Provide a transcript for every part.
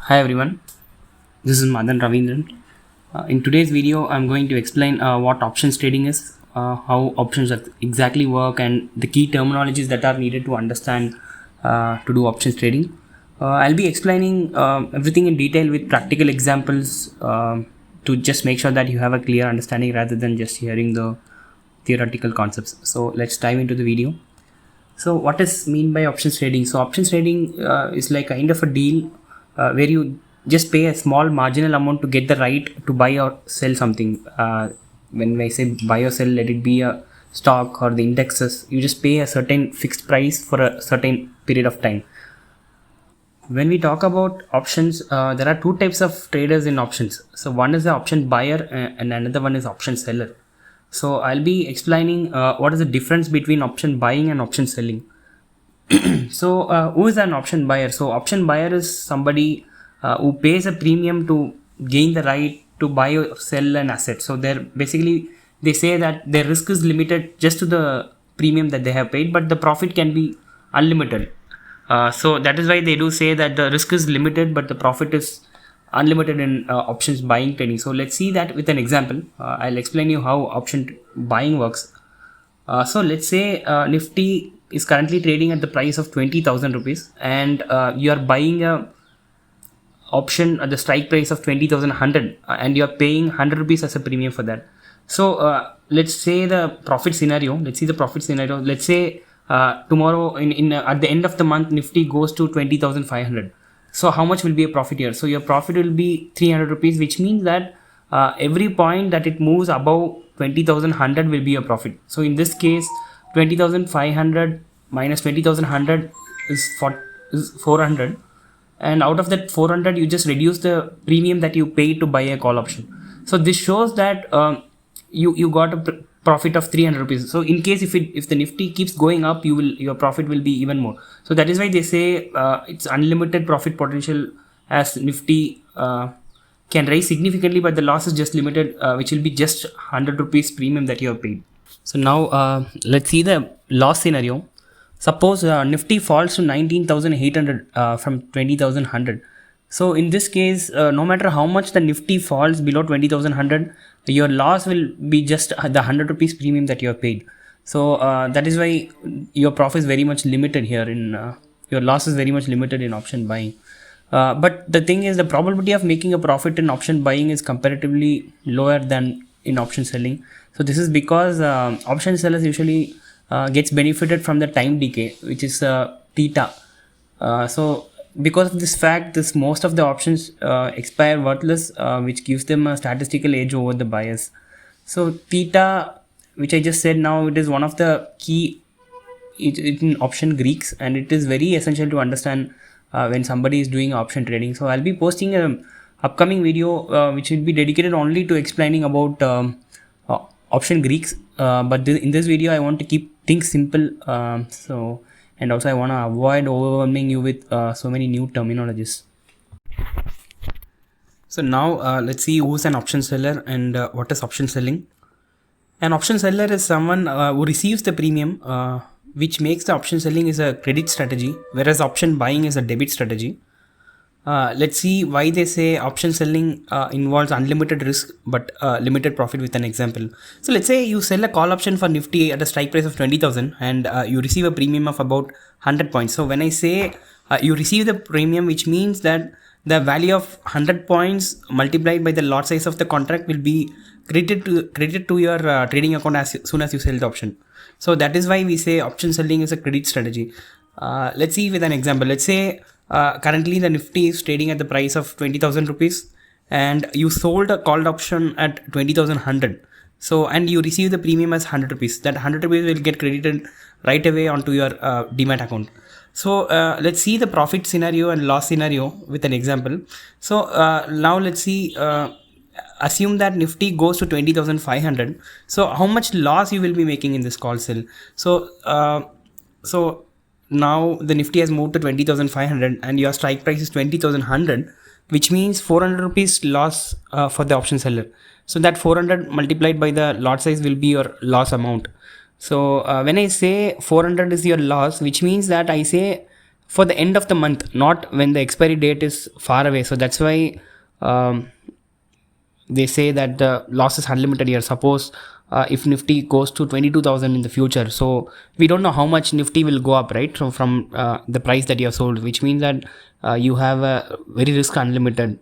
Hi everyone, this is Madan Ravindran. In today's video, I'm going to explain what options trading is, how options exactly work, and the key terminologies that are needed to understand to do options trading. I'll be explaining everything in detail with practical examples to just make sure that you have a clear understanding rather than just hearing the theoretical concepts. So let's dive into the video. So what is mean by options trading? So options trading is like kind of a deal where you just pay a small marginal amount to get the right to buy or sell something. When I say buy or sell, let it be a stock or the indexes. You just pay a certain fixed price for a certain period of time. When we talk about options, there are two types of traders in options. So one is the option buyer and another one is option seller. So I'll be explaining what is the difference between option buying and option selling. So who is an option buyer? So option buyer is somebody who pays a premium to gain the right to buy or sell an asset. So they say that their risk is limited just to the premium that they have paid, but the profit can be unlimited. So that is why they do say that the risk is limited, but the profit is unlimited in options buying trading. So let's see that with an example. I'll explain you how option buying works. So let's say Nifty is currently trading at the price of 20,000 rupees, and you are buying a option at the strike price of 20,100, and you are paying 100 rupees as a premium for that. So let's say the profit scenario. Let's see the profit scenario. Let's say tomorrow at the end of the month, Nifty goes to 20,500. So how much will be a profit here? So your profit will be 300 rupees, which means that every point that it moves above 20,100 will be a profit. So in this case, 20,500 minus 20,100 is 400, and out of that 400 you just reduce the premium that you paid to buy a call option. So this shows that you got a profit of 300 rupees. So in case if the Nifty keeps going up, your profit will be even more. So that is why they say it's unlimited profit potential, as Nifty can rise significantly, but the loss is just limited, which will be just 100 rupees premium that you have paid. So now let's see the loss scenario. Suppose Nifty falls to 19,800 from 20,100. So in this case, no matter how much the Nifty falls below 20,100, your loss will be just the 100 rupees premium that you have paid. So that is why your profit is very much limited here. Your loss is very much limited in option buying. But the thing is, the probability of making a profit in option buying is comparatively lower than in option selling. So this is because option sellers usually gets benefited from the time decay, which is theta. So because of this fact, most of the options expire worthless, which gives them a statistical edge over the buyers. So theta, which I just said now, it is one of the key in option Greeks, and it is very essential to understand when somebody is doing option trading. So I'll be posting a upcoming video which will be dedicated only to explaining about option Greeks, but in this video I want to keep things simple, and also I want to avoid overwhelming you with so many new terminologies. So now let's see who's an option seller and what is option selling. An option seller is someone who receives the premium, which makes the option selling is a credit strategy, whereas option buying is a debit strategy. Let's see why they say option selling involves unlimited risk but limited profit with an example. So let's say you sell a call option for Nifty at a strike price of 20,000 and you receive a premium of about 100 points. So when I say you receive the premium, which means that the value of 100 points multiplied by the lot size of the contract will be credited to your trading account as soon as you sell the option. So that is why we say option selling is a credit strategy. Let's see with an example. Let's say currently the Nifty is trading at the price of 20,000 rupees and you sold a called option at 20,100. So, and you receive the premium as 100 rupees. That 100 rupees will get credited right away onto your demat account. So let's see the profit scenario and loss scenario with an example. So now let's see, assume that Nifty goes to 20,500. So how much loss you will be making in this call sell? So now the Nifty has moved to 20,500 and your strike price is 20,100, which means 400 rupees loss for the option seller. So that 400 multiplied by the lot size will be your loss amount. So when I say 400 is your loss, which means that I say for the end of the month, not when the expiry date is far away. So that's why um, they say that the loss is unlimited here. Suppose if Nifty goes to 22,000 in the future, so we don't know how much Nifty will go up, right? So from the price that you have sold, which means that you have a very risk unlimited.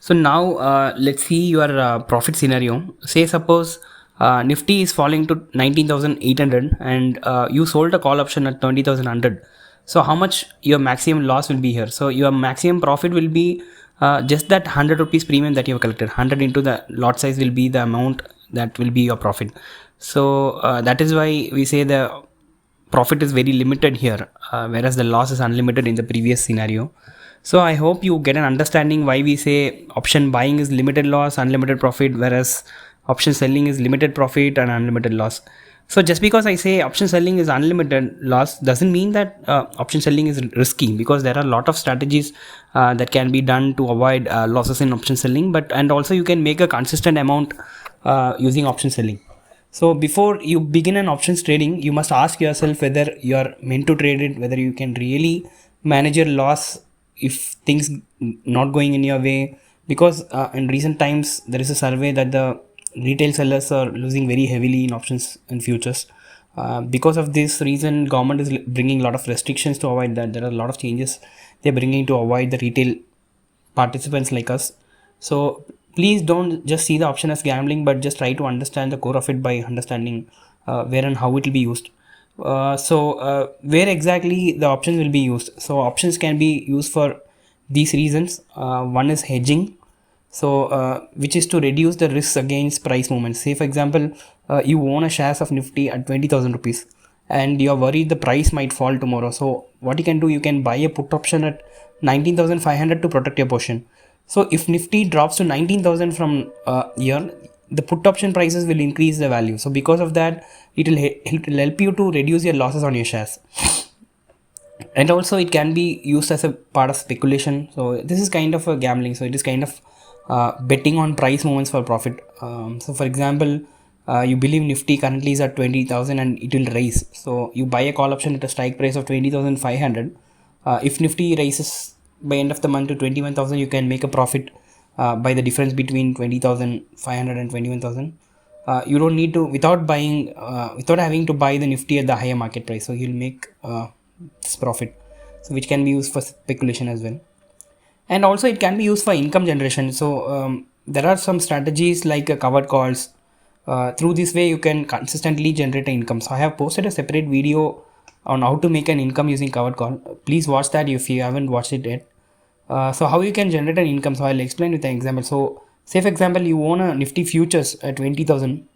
So now let's see your profit scenario. Say suppose Nifty is falling to 19,800 and you sold a call option at 20,100. So how much your maximum loss will be here? So your maximum profit will be just that 100 rupees premium that you have collected. 100 into the lot size will be the amount that will be your profit. So that is why we say the profit is very limited here, whereas the loss is unlimited in the previous scenario. So I hope you get an understanding why we say option buying is limited loss, unlimited profit, whereas option selling is limited profit and unlimited loss. So just because I say option selling is unlimited loss doesn't mean that option selling is risky, because there are a lot of strategies that can be done to avoid losses in option selling, and also you can make a consistent amount using option selling. So before you begin an options trading, you must ask yourself whether you are meant to trade it, whether you can really manage your loss if things not going in your way. Because in recent times there is a survey that the retail sellers are losing very heavily in options and futures. Because of this reason, government is bringing a lot of restrictions to avoid that. There are a lot of changes they're bringing to avoid the retail participants like us. So please don't just see the option as gambling, but just try to understand the core of it by understanding where and how it will be used. Where exactly the options will be used? So options can be used for these reasons. One is hedging, which is to reduce the risks against price movements. Say for example, you own a shares of Nifty at 20,000 rupees and you are worried the price might fall tomorrow. So what you can do, you can buy a put option at 19,500 to protect your portion. So if Nifty drops to 19,000 from here, the put option prices will increase the value. So because of that, it will help you to reduce your losses on your shares. And also it can be used as a part of speculation. So this is kind of a gambling. So it is kind of betting on price movements for profit. So for example, you believe Nifty currently is at 20,000 and it will rise. So you buy a call option at a strike price of 20,500. If Nifty rises by end of the month to 21,000, you can make a profit by the difference between 20,500 and 21,000. You don't need to, without having to buy the Nifty at the higher market price. So you'll make this profit, so which can be used for speculation as well. And also it can be used for income generation. So there are some strategies like covered calls. Through this way you can consistently generate an income. So I have posted a separate video on how to make an income using covered call. Please watch that if you haven't watched it yet. So how you can generate an income, so I'll explain with an example. So say for example, you own a Nifty futures at 20,000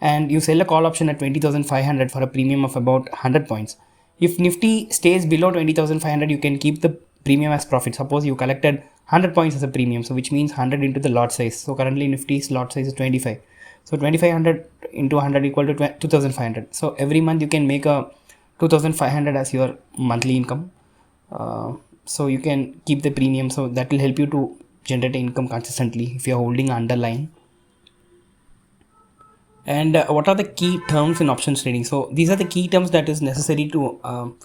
and you sell a call option at 20,500 for a premium of about 100 points. If Nifty stays below 20,500, you can keep the premium as profit. Suppose you collected 100 points as a premium, so which means 100 into the lot size. So currently Nifty's lot size is 25. So 2500 into 100 equal to 2,500. So every month you can make a 2,500 as your monthly income. So you can keep the premium. So that will help you to generate income consistently if you are holding underlying. And what are the key terms in options trading? So these are the key terms that is necessary to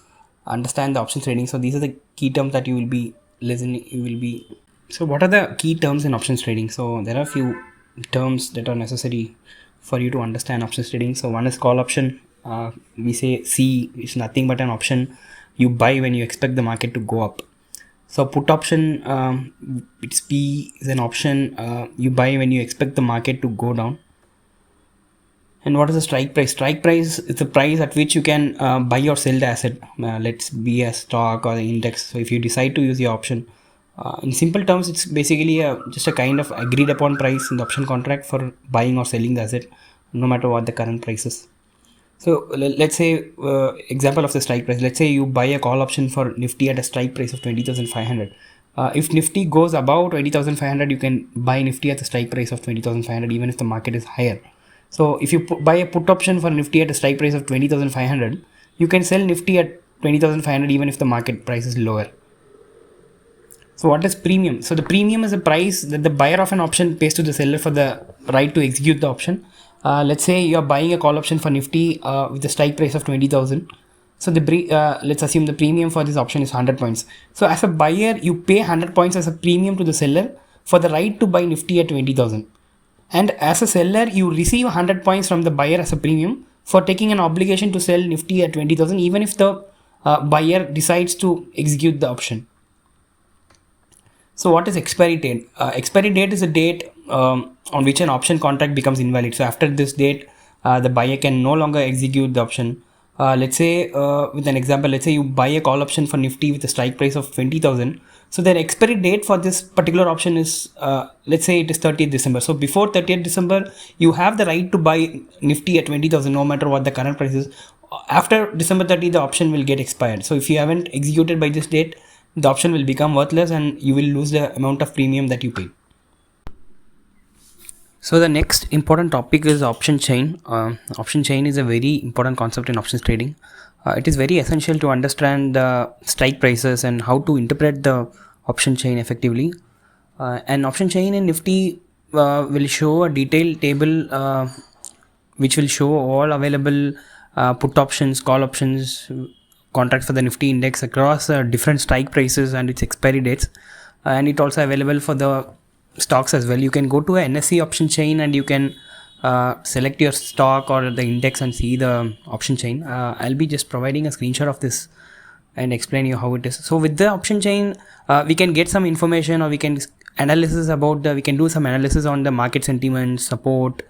understand the options trading. So these are the key terms that you will be listening. So what are the key terms in options trading? So there are a few terms that are necessary for you to understand options trading. So one is call option. We say C is nothing but an option you buy when you expect the market to go up. So put option, it's P is an option you buy when you expect the market to go down. And what is the strike price? Strike price is the price at which you can buy or sell the asset. Let's be a stock or the index. So if you decide to use the option, in simple terms, it's basically just a kind of agreed upon price in the option contract for buying or selling the asset, no matter what the current price is. So let's say example of the strike price. Let's say you buy a call option for Nifty at a strike price of 20,500. If Nifty goes above 20,500, you can buy Nifty at the strike price of 20,500 even if the market is higher. So if you buy a put option for Nifty at a strike price of 20,500, you can sell Nifty at 20,500 even if the market price is lower. So what is premium? So the premium is a price that the buyer of an option pays to the seller for the right to execute the option. Let's say you are buying a call option for Nifty with a strike price of 20,000. So let's assume the premium for this option is 100 points. So as a buyer, you pay 100 points as a premium to the seller for the right to buy Nifty at 20,000. And as a seller, you receive 100 points from the buyer as a premium for taking an obligation to sell Nifty at 20,000, even if the buyer decides to execute the option. So what is expiry date? Expiry date is a date on which an option contract becomes invalid. So after this date, the buyer can no longer execute the option. Let's say, with an example, let's say you buy a call option for Nifty with a strike price of 20,000. So the expiry date for this particular option is, let's say it is 30th December. So before 30th December, you have the right to buy Nifty at 20,000 no matter what the current price is. After December 30, the option will get expired. So if you haven't executed by this date, the option will become worthless and you will lose the amount of premium that you paid. So the next important topic is option chain. Option chain is a very important concept in options trading. It is very essential to understand the strike prices and how to interpret the option chain effectively. An option chain in Nifty will show a detailed table which will show all available put options, call options, contracts for the Nifty index across different strike prices and its expiry dates. And it also available for the stocks as well. You can go to a NSE option chain and you can select your stock or the index and see the option chain. I'll be just providing a screenshot of this and explain you how it is. So with the option chain, we can get some information, or we can we can do some analysis on the market sentiment, support,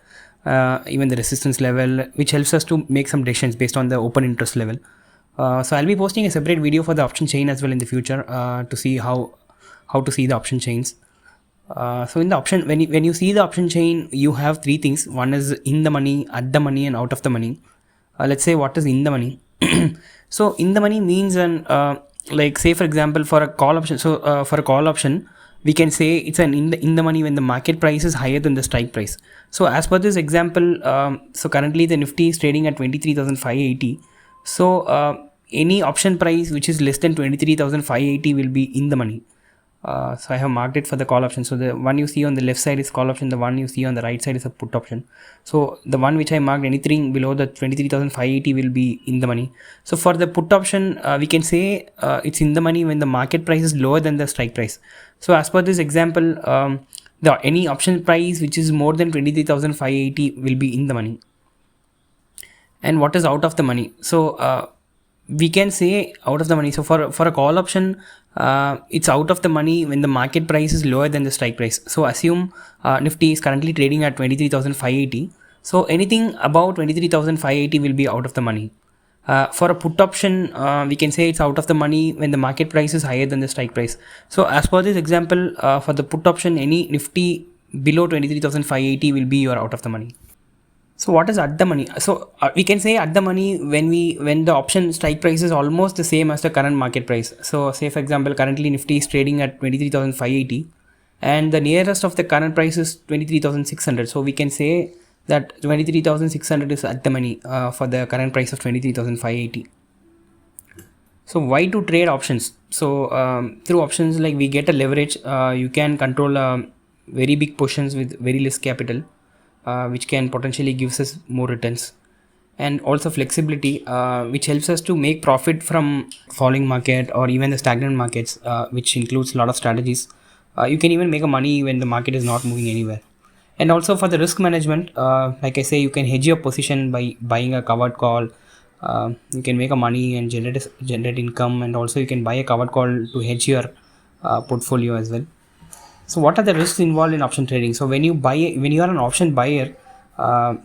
even the resistance level, which helps us to make some decisions based on the open interest level. So I'll be posting a separate video for the option chain as well in the future to see how to see the option chains. So in the option, when you see the option chain, you have three things. One is in the money, at the money, and out of the money. Let's say what is in the money. So in the money means like say for example for a call option. So for a call option, we can say it's an in the money when the market price is higher than the strike price. So as per this example, so currently the Nifty is trading at 23,580. So any option price which is less than 23,580 will be in the money. So I have marked it for the call option. So the one you see on the left side is call option. The one you see on the right side is a put option. So the one which I marked, anything below the 23,580 will be in the money. So for the put option, we can say it's in the money when the market price is lower than the strike price. So as per this example, any option price which is more than 23,580 will be in the money. And what is out of the money? So we can say out of the money. So for a call option, it's out of the money when the market price is lower than the strike price. So assume Nifty is currently trading at 23,580. So anything above 23,580 will be out of the money. For a put option, we can say it's out of the money when the market price is higher than the strike price. So as per this example, for the put option, any Nifty below 23,580 will be your out of the money. So what is at the money? So we can say at the money when the option strike price is almost the same as the current market price. So say for example, currently Nifty is trading at 23,580 and the nearest of the current price is 23,600. So we can say that 23,600 is at the money for the current price of 23,580. So why to trade options? So through options, like we get a leverage. You can control very big portions with very less capital. Which can potentially gives us more returns, and also flexibility, which helps us to make profit from falling market or even the stagnant markets, which includes a lot of strategies. You can even make a money when the market is not moving anywhere. And also for the risk management, like I say, you can hedge your position by buying a covered call. You can make a money and generate income, and also you can buy a covered call to hedge your portfolio as well. So what are the risks involved in option trading? So when you are an option buyer,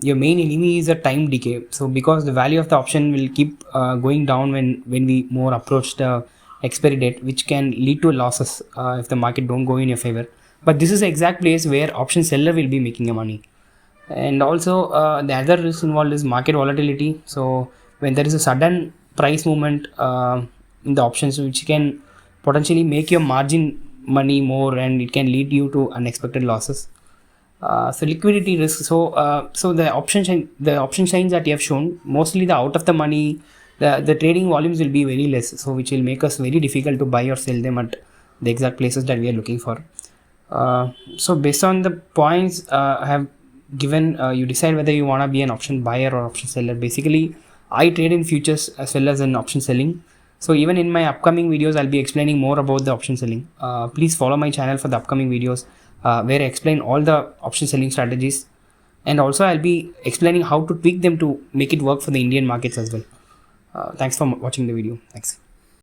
your main enemy is a time decay. So because the value of the option will keep going down when we more approach the expiry date, which can lead to losses if the market don't go in your favor. But this is the exact place where option seller will be making a money. And also the other risk involved is market volatility. So when there is a sudden price movement in the options, which can potentially make your margin money more, and it can lead you to unexpected losses. So liquidity risk. So the option chains that you have shown, mostly the out of the money, the trading volumes will be very less. So which will make us very difficult to buy or sell them at the exact places that we are looking for. So based on the points I have given, you decide whether you want to be an option buyer or option seller. Basically, I trade in futures as well as in option selling. So even in my upcoming videos, I'll be explaining more about the option selling. Please follow my channel for the upcoming videos where I explain all the option selling strategies, and also I'll be explaining how to tweak them to make it work for the Indian markets as well. Thanks for watching the video. Thanks.